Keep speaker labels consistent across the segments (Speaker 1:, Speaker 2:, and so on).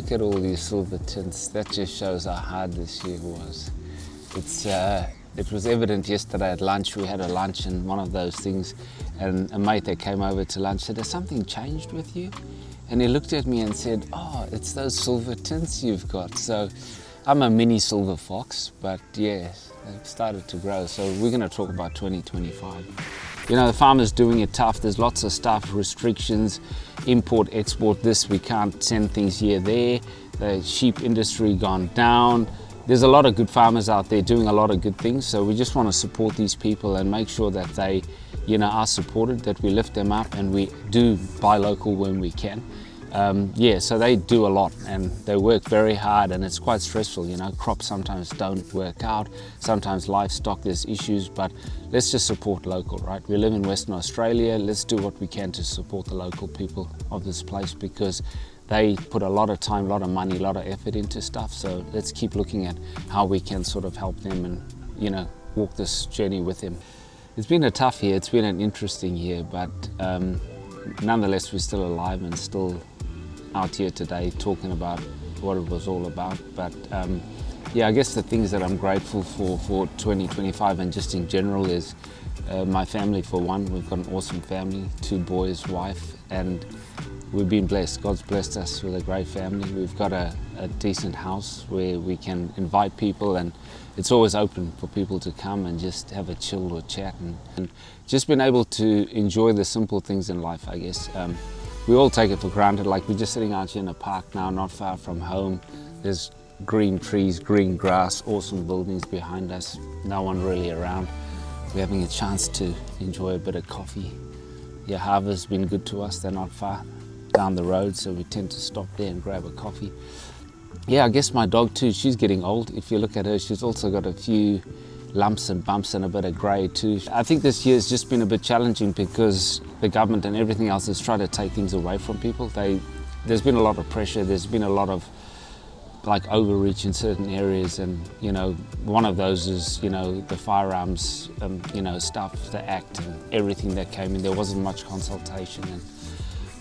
Speaker 1: look at all these silver tints. That just shows how hard this year was. It was evident yesterday at lunch. We had a lunch and one of those things, and a mate that came over to lunch said, "Has something changed with you?" And he looked at me and said, "Oh, it's those silver tints you've got." So I'm a mini silver fox, but yeah, they've started to grow. So we're going to talk about 2025. You know, the farmers doing it tough. There's lots of stuff, restrictions, import, export, this, we can't send things here, there. The sheep industry gone down. There's a lot of good farmers out there doing a lot of good things. So we just want to support these people and make sure that they, you know, are supported, that we lift them up, and we do buy local when we can. Yeah, so they do a lot and they work very hard, and it's quite stressful. You know, crops sometimes don't work out, sometimes livestock, there's issues, but let's just support local, right? We live in Western Australia. Let's do what we can to support the local people of this place, because they put a lot of time, a lot of money, a lot of effort into stuff. So let's keep looking at how we can sort of help them and, you know, walk this journey with them. It's been a tough year, it's been an interesting year, but nonetheless, we're still alive and still out here today talking about what it was all about. But yeah, I guess the things that I'm grateful for 2025 and just in general is my family, for one. We've got an awesome family, 2 boys, wife, and we've been blessed. God's blessed us with a great family. We've got a decent house where we can invite people, and it's always open for people to come and just have a chill or chat, and just been able to enjoy the simple things in life, I guess. We all take it for granted. Like, we're just sitting out here in a park now, not far from home. There's green trees, green grass, awesome buildings behind us, no one really around. We're having a chance to enjoy a bit of coffee. Yeah, Harvard's been good to us. They're not far down the road, so we tend to stop there and grab a coffee. Yeah, I guess my dog too, she's getting old. If you look at her, she's also got a few lumps and bumps and a bit of grey too. I think this year's just been a bit challenging because the government and everything else has tried to take things away from people. There's been a lot of pressure, there's been a lot of like overreach in certain areas, and you know, one of those is, you know, the firearms, you know, stuff, the act and everything that came in. There wasn't much consultation and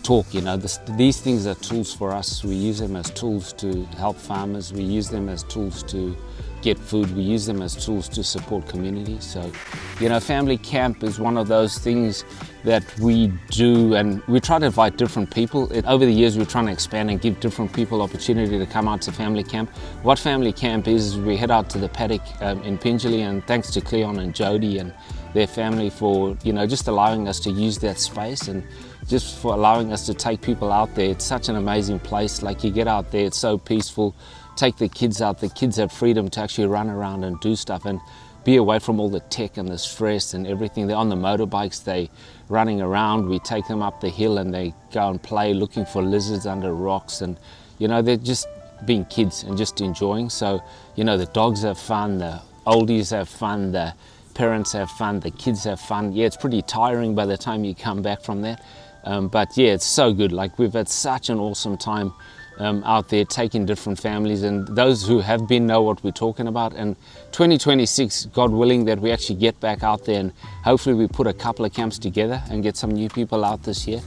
Speaker 1: talk, you know. These things are tools for us. We use them as tools to help farmers. We use them as tools to get food. We use them as tools to support communities. So, you know, family camp is one of those things that we do, and we try to invite different people. Over the years, we're trying to expand and give different people opportunity to come out to family camp. What family camp is we head out to the paddock in Pingelly, and thanks to Cleon and Jody and their family for, you know, just allowing us to use that space, and just for allowing us to take people out there. It's such an amazing place. Like, you get out there, it's so peaceful. Take the kids out, the kids have freedom to actually run around and do stuff and be away from all the tech and the stress and everything. They're on the motorbikes, they running around. We take them up the hill and they go and play looking for lizards under rocks, and you know, they're just being kids and just enjoying. So, you know, the dogs have fun, the oldies have fun, the parents have fun, the kids have fun. Yeah, it's pretty tiring by the time you come back from that. But yeah, it's so good. Like, we've had such an awesome time out there taking different families, and those who have been know what we're talking about. And 2026, God willing, that we actually get back out there, and hopefully we put a couple of camps together and get some new people out this year.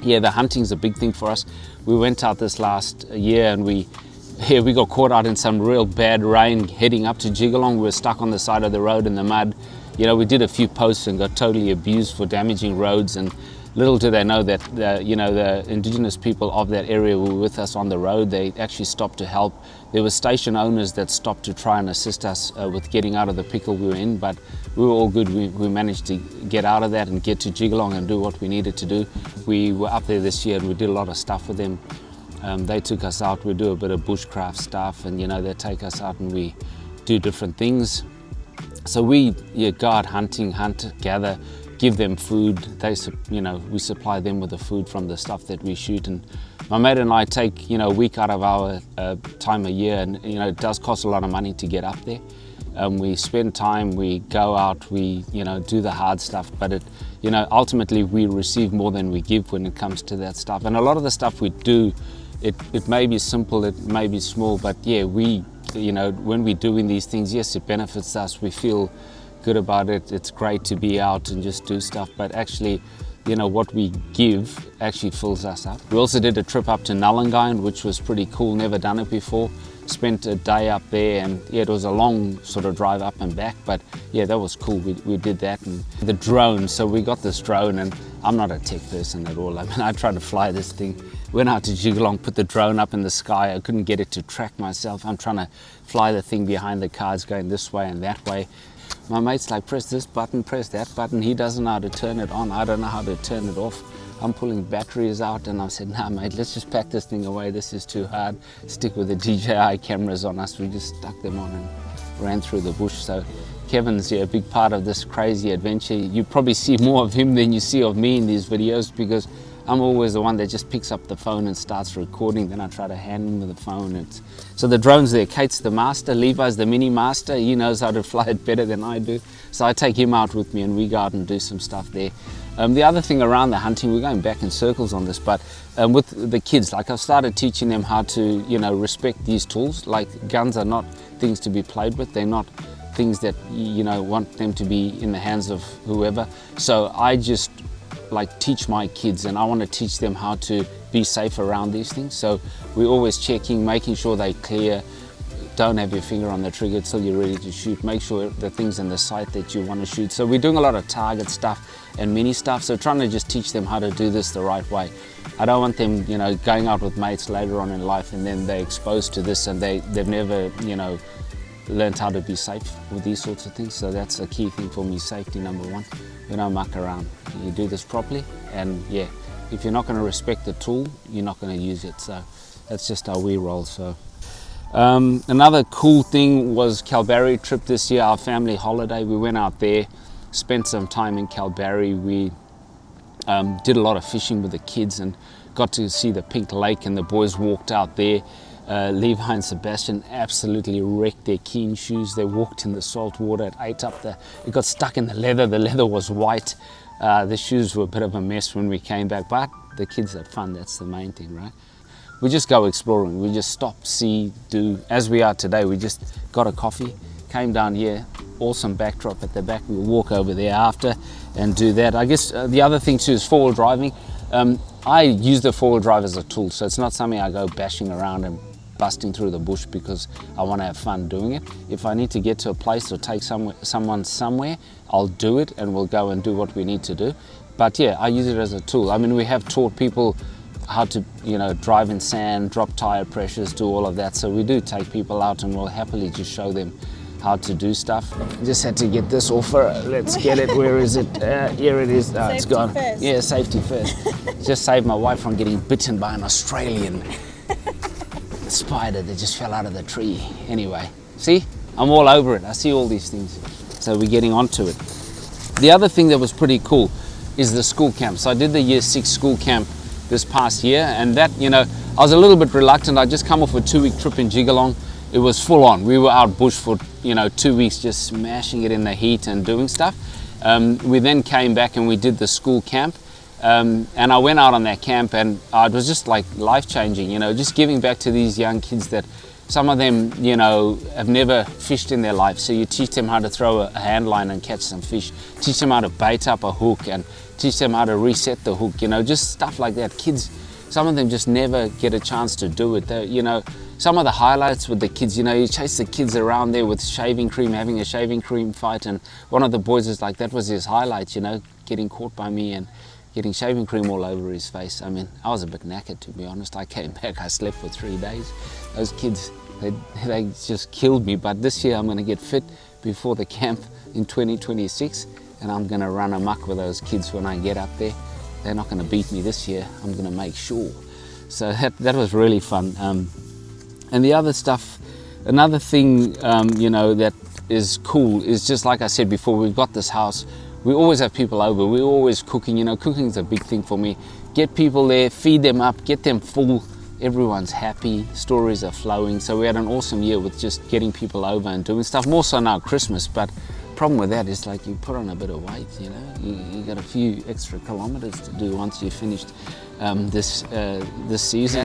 Speaker 1: Yeah, the hunting's a big thing for us. We went out this last year and we got caught out in some real bad rain heading up to Jigalong. We were stuck on the side of the road in the mud. You know, we did a few posts and got totally abused for damaging roads, and little do they know that you know, the indigenous people of that area were with us on the road. They actually stopped to help. There were station owners that stopped to try and assist us with getting out of the pickle we were in, but we were all good. We managed to get out of that and get to Jigalong and do what we needed to do. We were up there this year and we did a lot of stuff with them. They took us out. We do a bit of bushcraft stuff, and you know, they take us out and we do different things. So we go out hunting, hunt, gather, give them food. You know, we supply them with the food from the stuff that we shoot. And my mate and I take, you know, a week out of our time a year, and you know, it does cost a lot of money to get up there. We spend time, we go out, we, you know, do the hard stuff, but it, you know, ultimately we receive more than we give when it comes to that stuff. And a lot of the stuff we do, it may be simple, it may be small, but yeah, we, you know, when we're doing these things, yes, it benefits us. We feel good about it. It's great to be out and just do stuff, but actually you know, what we give actually fills us up. We also did a trip up to Nullagine, which was pretty cool, never done it before. Spent a day up there, and yeah, it was a long sort of drive up and back, but yeah, that was cool. We did that. And the drone, so we got this drone, and I'm not a tech person at all. I mean, I tried to fly this thing, went out to Jigalong, put the drone up in the sky. I couldn't get it to track myself. I'm trying to fly the thing behind the cars going this way and that way. My mate's like, press this button, press that button. He doesn't know how to turn it on. I don't know how to turn it off. I'm pulling batteries out, and I said, nah mate, let's just pack this thing away. This is too hard. Stick with the DJI cameras on us. We just stuck them on and ran through the bush. So Kevin's a big part of this crazy adventure. You probably see more of him than you see of me in these videos, because I'm always the one that just picks up the phone and starts recording. Then I try to hand him the phone. So the drone's there. Kate's the master. Levi's the mini master. He knows how to fly it better than I do. So I take him out with me, and we go out and do some stuff there. The other thing around the hunting, we're going back in circles on this, but with the kids, like I've started teaching them how to, you know, respect these tools. Like guns are not things to be played with. They're not things that, you know, want them to be in the hands of whoever. So I just like teach my kids, and I want to teach them how to be safe around these things. So we're always checking, making sure they're clear. Don't have your finger on the trigger till you're ready to shoot. Make sure the thing's in the sight that you want to shoot. So we're doing a lot of target stuff and mini stuff. So trying to just teach them how to do this the right way. I don't want them, you know, going out with mates later on in life and then they're exposed to this and they've never, you know, learned how to be safe with these sorts of things. So that's a key thing for me, safety number one. We don't muck around. You do this properly, and yeah, if you're not going to respect the tool, you're not going to use it. So that's just how we roll. So another cool thing was Kalbarri trip this year, our family holiday. We went out there, spent some time in Kalbarri. We did a lot of fishing with the kids and got to see the Pink Lake, and the boys walked out there. Levi and Sebastian absolutely wrecked their Keen shoes. They walked in the salt water, it got stuck in the leather was white. The shoes were a bit of a mess when we came back, but the kids had fun, that's the main thing, right? We just go exploring, we just stop, see, do, as we are today. We just got a coffee, came down here, awesome backdrop at the back. We'll walk over there after and do that. I guess the other thing too is four-wheel driving. I use the four-wheel drive as a tool, so it's not something I go bashing around and busting through the bush because I want to have fun doing it. If I need to get to a place or take someone somewhere, I'll do it and we'll go and do what we need to do. But yeah, I use it as a tool. I mean, we have taught people how to, you know, drive in sand, drop tire pressures, do all of that. So we do take people out and we'll happily just show them how to do stuff. Just had to get this off her. Let's get it. Where is it? Here it is. It's gone. First. Yeah, safety first. Just saved my wife from getting bitten by an Australian spider that just fell out of the tree. Anyway, see, I'm all over it. I see all these things. So we're getting onto it. The other thing that was pretty cool is the school camp. So I did the year 6 school camp this past year, and that, you know, I was a little bit reluctant. I just come off a 2-week trip in Jigalong. It was full on. We were out bush for, you know, 2 weeks just smashing it in the heat and doing stuff. We then came back and we did the school camp. And I went out on that camp, and it was just like life-changing, you know, just giving back to these young kids that some of them, you know, have never fished in their life. So you teach them how to throw a hand line and catch some fish, teach them how to bait up a hook and teach them how to reset the hook, you know, just stuff like that. Kids, some of them just never get a chance to do it. You know, some of the highlights with the kids, you know, you chase the kids around there with shaving cream, having a shaving cream fight, and one of the boys is like, that was his highlight, you know, getting caught by me and getting shaving cream all over his face. I mean, I was a bit knackered, to be honest. I came back, I slept for 3 days. Those kids, they just killed me. But this year I'm going to get fit before the camp in 2026, and I'm going to run amok with those kids when I get up there. They're not going to beat me this year. I'm going to make sure. So that was really fun. And the other stuff, another thing, you know, that is cool is just like I said before, we've got this house. We always have people over. We're always cooking. You know, cooking is a big thing for me. Get people there, feed them up, get them full. Everyone's happy. Stories are flowing. So we had an awesome year with just getting people over and doing stuff. More so now Christmas, but problem with that is like you put on a bit of weight. You know, you got a few extra kilometers to do once you've finished this season.